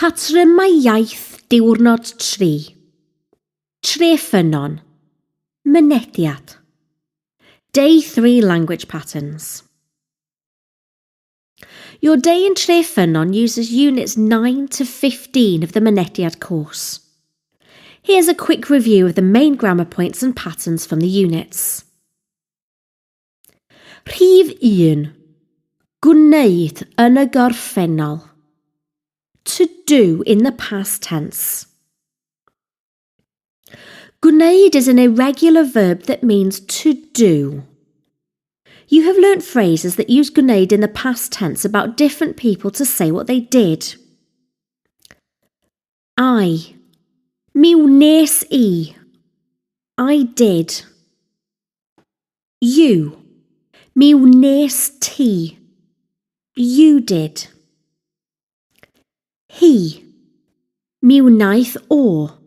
Patrymau Iaith diwrnod 3. Treffynon. Mynediad. Day 3 language patterns. Your day in Treffynon uses units 9 to 15 of the Mynediad course. Here's a quick review of the main grammar points and patterns from the units. Rhif 1. Gwneud yn y gorffennol. To do in the past tense. Gwneud is an irregular verb that means to do. You have learnt phrases that use gwneud in the past tense about different people to say what they did. I. Mi wnes I. I did. You. Mi wnes ti. You did. He. Mi wnaeth o.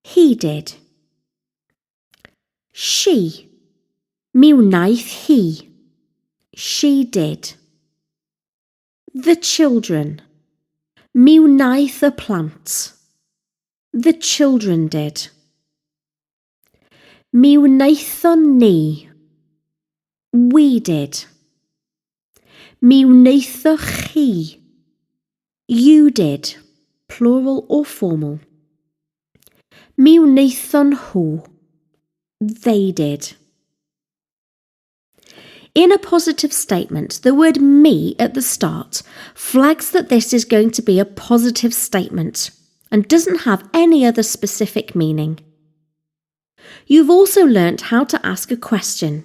He did. She. Mi wnaeth hi. She did. The children. Mi wnaeth y plant. The children did. Mi wnaethon ni. We did. Mi wnaethoch chi. You did, plural or formal. Mi wnaethon nhw. They did. In a positive statement, the word me at the start flags that this is going to be a positive statement and doesn't have any other specific meaning. You've also learnt how to ask a question,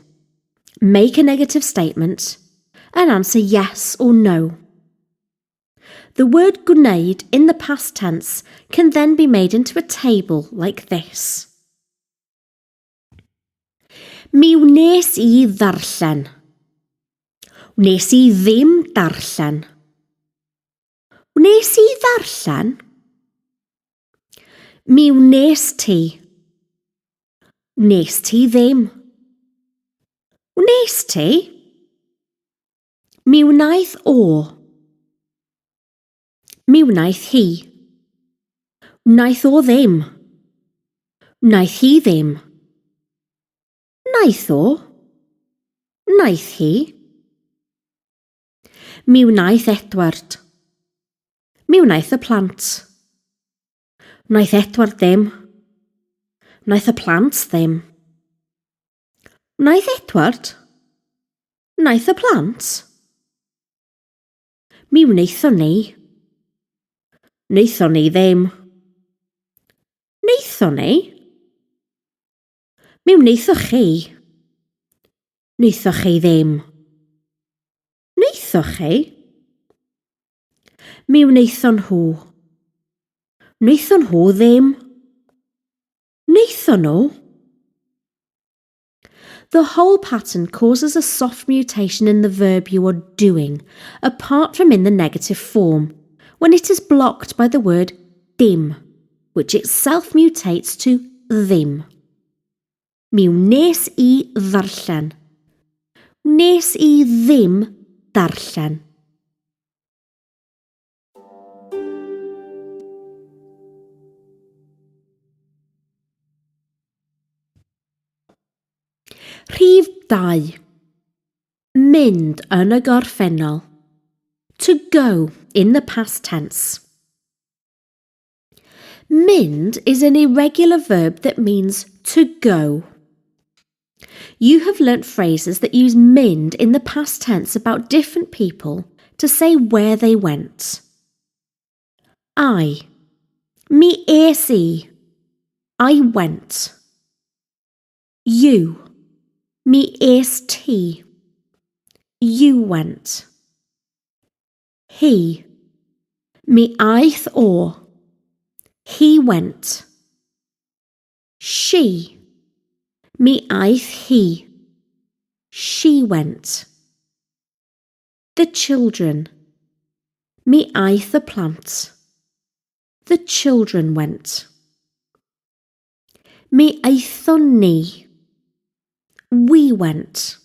make a negative statement, and answer yes or no. The word gwneud in the past tense can then be made into a table like this. Mi wnes I ddarllen. Wnes I ddim darllen. Wnes I ddarllen? Mi wnes ti. Wnes ti ddim. Wnes ti? Mi wnaeth o. Mi wnaeth hi. Wnaeth o ddim. Wnaeth hi ddim. Wnaeth o. Wnaeth hi. Mi wnaeth Edward. Mi wnaeth y plant. Wnaeth Edward ddim. Wnaeth y plant ddim. Wnaeth Edward. Wnaeth y plant. Mi wnaethon ni. Wnaethon ni ddim. Wnaethon ni? Mi wnaethoch chi. Wnaethoch chi ddim. Wnaethoch chi? Mi wnaethon nhw. Wnaethon nhw ddim. Wnaethon nhw? The whole pattern causes a soft mutation in the verb you are doing, apart from in the negative form, when it is blocked by the word dim, which itself mutates to ddim. Mi wnes I ddarllen. Wnes I ddim darllen. Rhif 2. Mynd yn y gorffennol. To go in the past tense. Mynd is an irregular verb that means to go. You have learnt phrases that use mynd in the past tense about different people to say where they went. I. Mi es I. I went. You. Mi es ti. You went. He. Mi aeth o. He went. She. Mi aeth hi. She went. The children. Mi aeth y plant. The children went. Mi aethon ni. We went.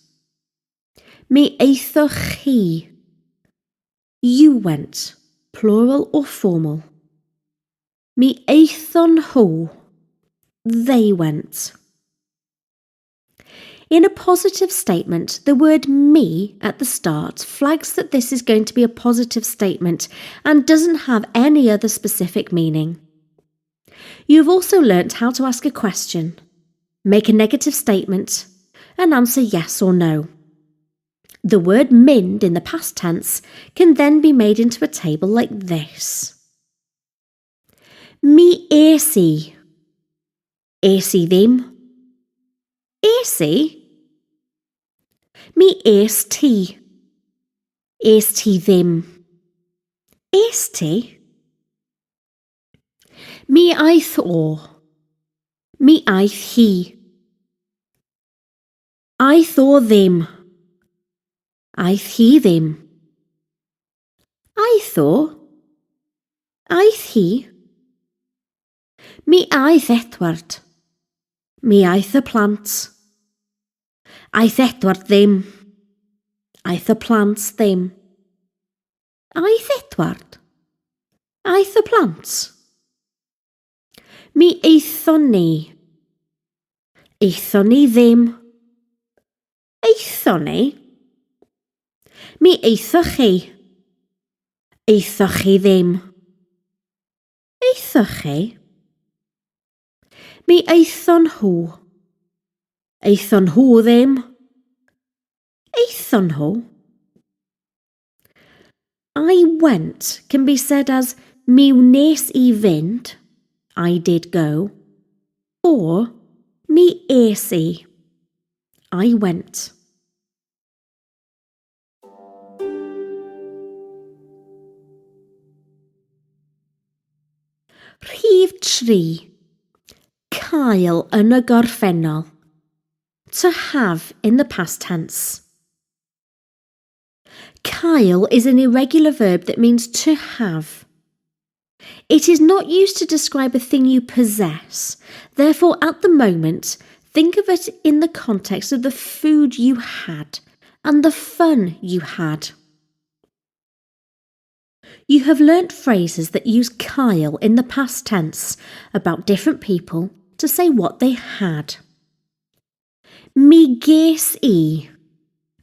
Mi aethoch chi. You went, plural or formal. Mi aethon nhw. They went. In a positive statement, the word me at the start flags that this is going to be a positive statement and doesn't have any other specific meaning. You've also learnt how to ask a question, make a negative statement, and answer yes or no. The word mind in the past tense can then be made into a table like this. Mi es I. Es I ddim. Es I. Mi es ti. Es ti ddim. Es ti. Mi aeth o. Mi aeth hi. Aeth o ddim. Aeth hi ddim. Aeth o. Aeth hi. Mi aeth Edward. Mi aeth y plant. Aeth Edward ddim. Aeth y plant ddim. Aeth Edward. Aeth y plant. Mi aethon ni. Aethon ni ddim. Aethon ni. Mi aethoch chi. Aethoch chi ddim. Aethoch chi. Mi aethon nhw. Aethon nhw ddim. Aethon nhw. I went can be said as mi wnes I fynd, I did go, or mi es I went. Rhif 3. Cael yn y gorffennol. To have in the past tense. Cael is an irregular verb that means to have. It is not used to describe a thing you possess. Therefore, at the moment, think of it in the context of the food you had and the fun you had. You have learnt phrases that use cael in the past tense about different people to say what they had. Mi ges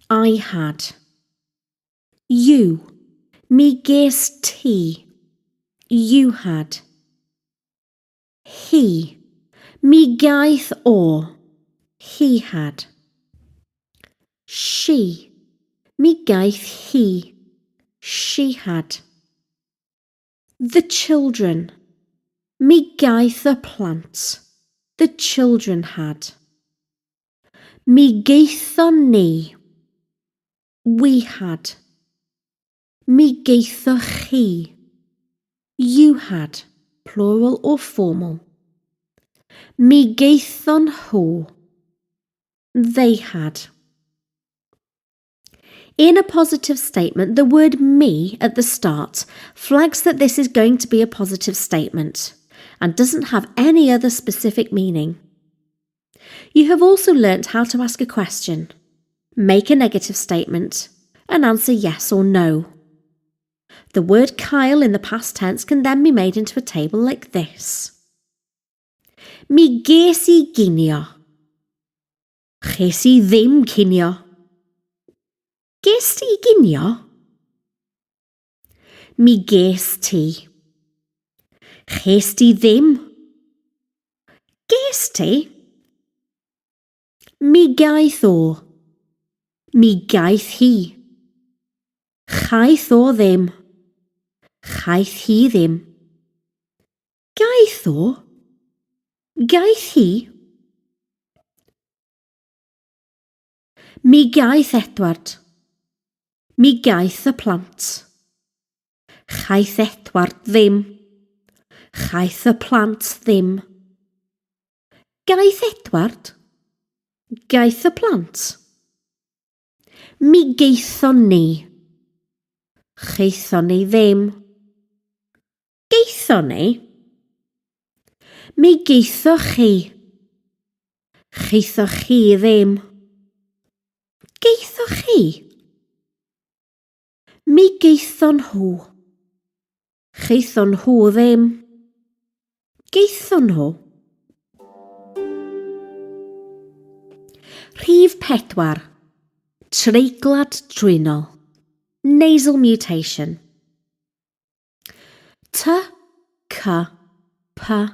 I had. You, mi ges ti, you had. He, mi gaeth o, he had. She, mi gaeth hi, she had. The children, mi gaeth y plant, the children had. Mi gaethon ni, we had. Mi gaethoch chi, you had, plural or formal. Mi gaethon nhw, they had. In a positive statement, the word me at the start flags that this is going to be a positive statement and doesn't have any other specific meaning. You have also learnt how to ask a question, make a negative statement, and answer yes or no. The word cael in the past tense can then be made into a table like this. Mi ges I ginio. Ges I ddim cinio. Ges ti ginio? Mi ges ti. Ges ti ddim? Ges ti? Mi gaeth o. Mi gaeth hi. Chaeth o ddim. Chaeth hi ddim. Gaeth o. Gaeth hi. Mi gaeth Edward. Mi gaeth y plant. Chaeth Edward ddim. Chaeth y plant ddim. Gaeth Edward. Gaeth y plant. Mi gaethon ni. Chaethon ni ddim. Gaethon ni. Mi gaethoch chi. Chaethoch chi ddim. Gaethoch chi. Mi gaethon nhw. Geithon nhw ddim. Geithon nhw. Rhif 4. Treiglad drynol. Nasal mutation. T, C, P,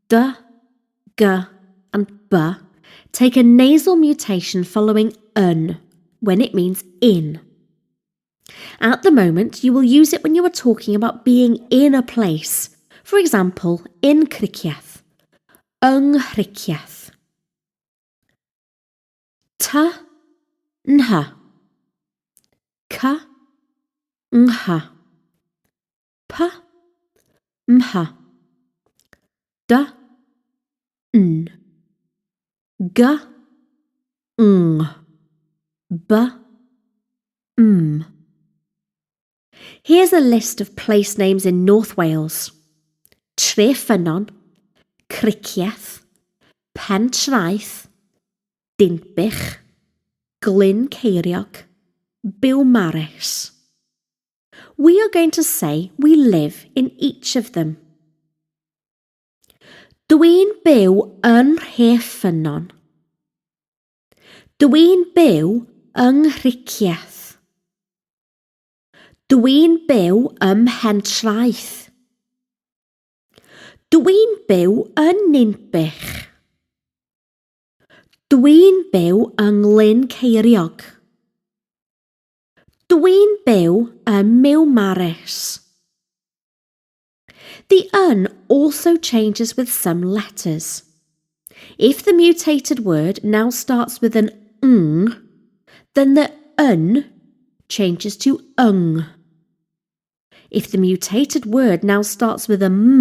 D, G and B take a nasal mutation following n when it means in. At the moment, you will use it when you are talking about being in a place. For example, in Cricieth, yng Nghricieth. T, nha. C, nha. P, mha. D, n. G, ng. B, m. Here's a list of place names in North Wales. Trefynon, Cricieth, Patrymau, Dinbych, Glyn Ceiriog, Biwmaris. We are going to say we live in each of them. Dwi'n byw yn Rhefynon. Dwi'n byw yng Nghricieth. Dwi'n byw ym Mhentraeth. Dwi'n byw yn Ninbych. Dwi'n byw yng Glyn Ceiriog. Dwi'n byw yn Biwmaris. The n also changes with some letters. If the mutated word now starts with an ng, then the n changes to ung. If the mutated word now starts with a m,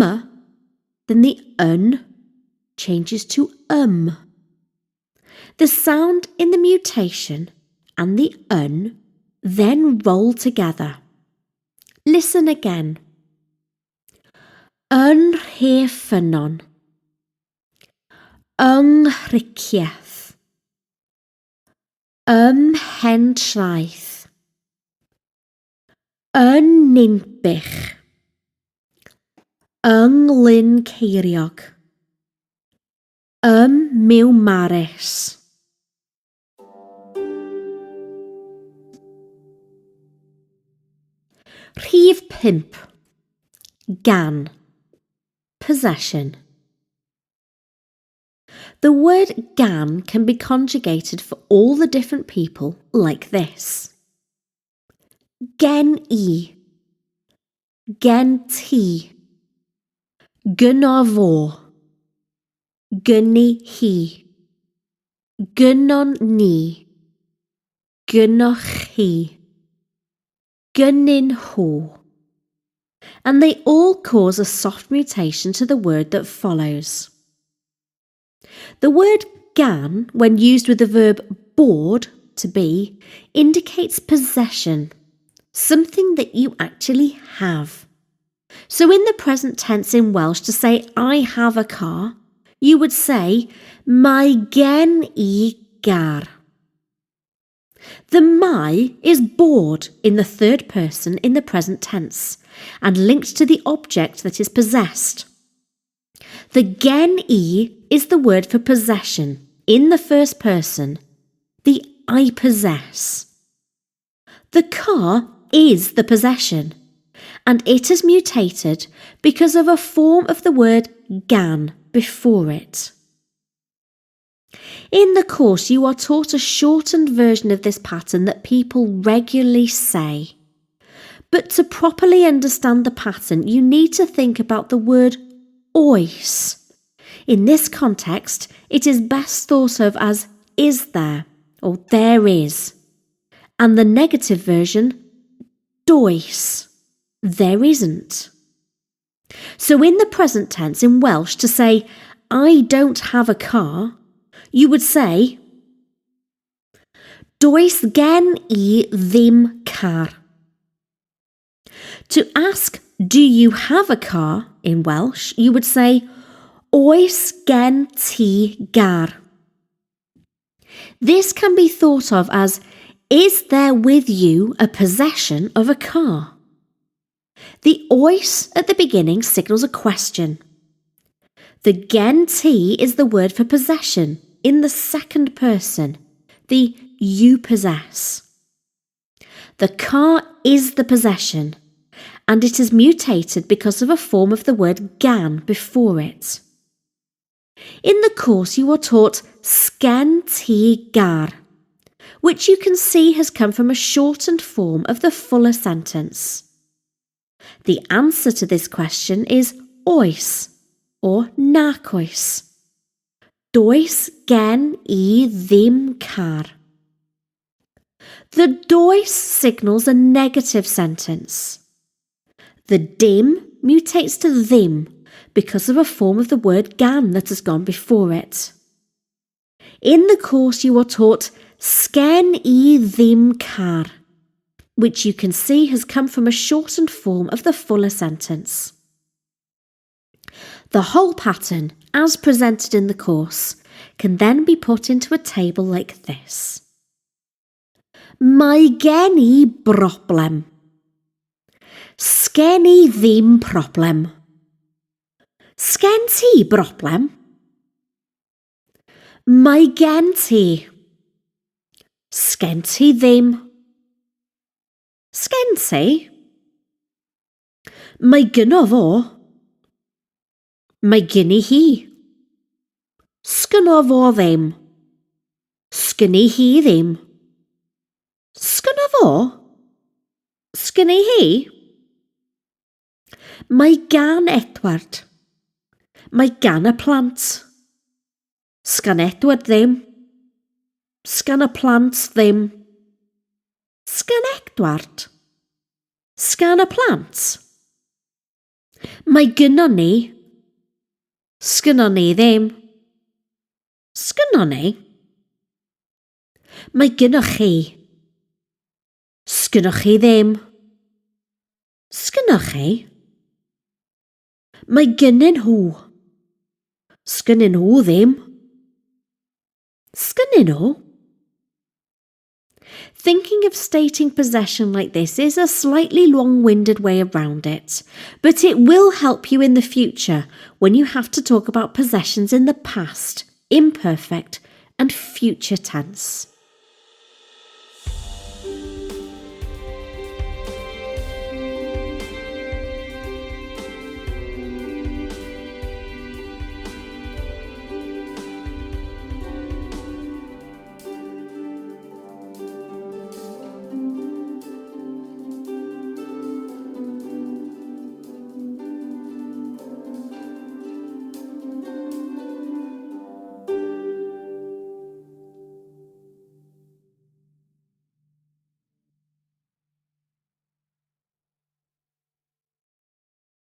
then the n changes to The sound in the mutation and the n then roll together. Listen again. Yn Rhefynon. Yng Nghricieth. Ym Mhentraeth. Yn Ninbych. Yng Glyn Ceiriog. Ym Biwmaris. Rhif 5. Gan. Possession. The word gan can be conjugated for all the different people like this. Gen I. Gen ti. Gynno fo. Gynni hi. Gynnon ni. Gynnoch chi. Gynnyn nhw. And they all cause a soft mutation to the word that follows. The word gan, when used with the verb bod, to be, indicates possession, something that you actually have. So in the present tense in Welsh, to say I have a car, you would say mae gen I gar. The mae is bod in the third person in the present tense and linked to the object that is possessed. The gen I is the word for possession in the first person, the I possess. The car is the possession, and it is mutated because of a form of the word gan before it. In the course, you are taught a shortened version of this pattern that people regularly say. But to properly understand the pattern, you need to think about the word oes. In this context, it is best thought of as is there or there is. And the negative version, does, there isn't. So in the present tense in Welsh, to say I don't have a car, you would say does gen I ddim car. To ask do you have a car in Welsh, you would say oes gen ti gar. This can be thought of as is there with you a possession of a car? The oes at the beginning signals a question. The gen t is the word for possession in the second person, the you possess. The car is the possession, and it is mutated because of a form of the word gan before it. In the course you are taught sgen ti gar, which you can see has come from a shortened form of the fuller sentence. The answer to this question is oes, or nac oes. Does gen I ddim car. The does signals a negative sentence. The dim mutates to ddim because of a form of the word gan that has gone before it. In the course you are taught sgen I ddim car, which you can see has come from a shortened form of the fuller sentence. The whole pattern, as presented in the course, can then be put into a table like this. Mae gen I broblem. Sgen I ddim problem. Sgen ti broblem? Mae gen ti. Sgen ti ddim. Sgen ti? Mae gynno fo. Mae gyn I hi. Sgynno fo ddim. Sgyn I hi ddim. Sgynno fo? Sgyn I hi? Mae gan Edward. Mae gan y plant. Sgan Edward ddim. Sgan y plant ddim. Sgan Edward. Sgan y plant. Mae gynno ni. Sgynno ni ddim. Sgynno ni. Mae gynnoch chi. Sgynnoch chi ddim. Sgynnoch chi. Mae gynnyn nhw. Sgynnyn nhw ddim. Sgynnyn nhw. Thinking of stating possession like this is a slightly long-winded way around it, but it will help you in the future when you have to talk about possessions in the past, imperfect, and future tense.